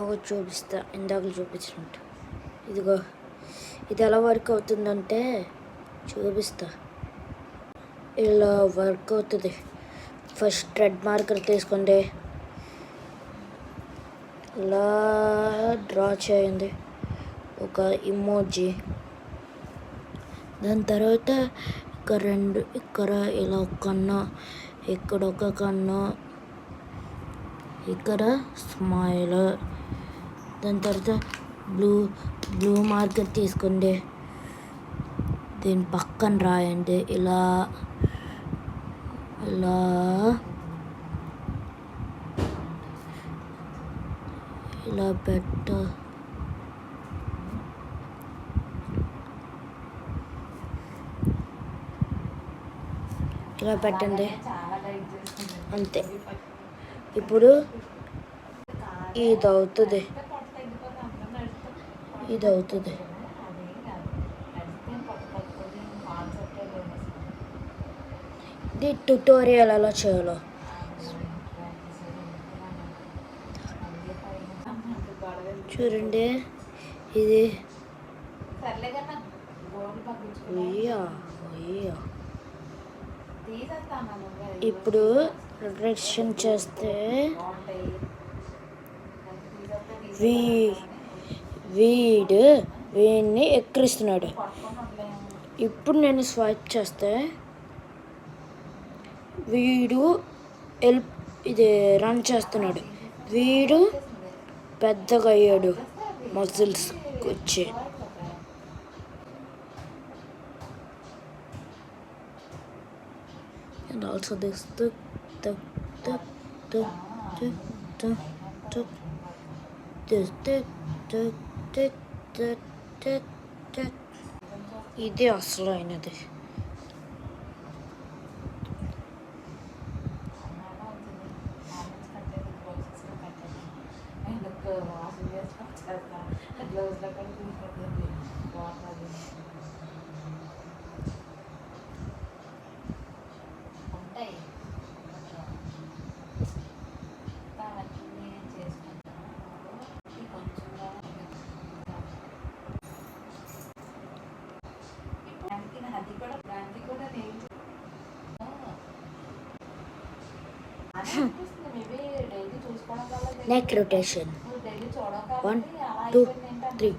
ఒకటి చూపిస్తా, ఇందాక చూపించినట్టు. ఇదిగో ఇది ఎలా వర్క్ అవుతుందంటే చూపిస్తా. ఇలా వర్క్ అవుతుంది. ఫస్ట్ రెడ్ మార్కర్ తీసుకోండి, ఇలా డ్రా చేయండి ఒక ఇమోజీ. దాని తర్వాత ఇక్కడ ఇలా ఒక కన్ను, ఇక్కడ ఒక కన్ను, ఇక్కడ స్మైల్. దాని తర్వాత బ్లూ మార్కర్ తీసుకోండి, దీని పక్కన రాయండి ఇలా ఇలా ఇలా ఇలా పెట్టండి, అంతే. ఇప్పుడు ఇది అవుతుంది. ఇది ట్యుటోరియల్ ఎలా చేయాలో. చూడండి, ఇది ఇప్పుడు రిడక్షన్ చేస్తే వీడిని ఎక్కిరిస్తున్నాడు. ఇప్పుడు నేను స్వైప్ చేస్తే వీడు ఇది రన్ చేస్తున్నాడు. వీడు పెద్దగా అయ్యాడు, మజిల్స్ వచ్చి. And also this ఇది అసలైనది. Neck rotation. 1, 2, 3.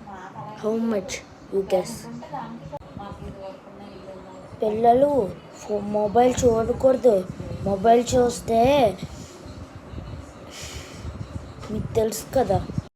How much you guess? పిల్లలు మొబైల్ చూడకూడదు. మొబైల్ చూస్తే మీకు తెలుసు కదా.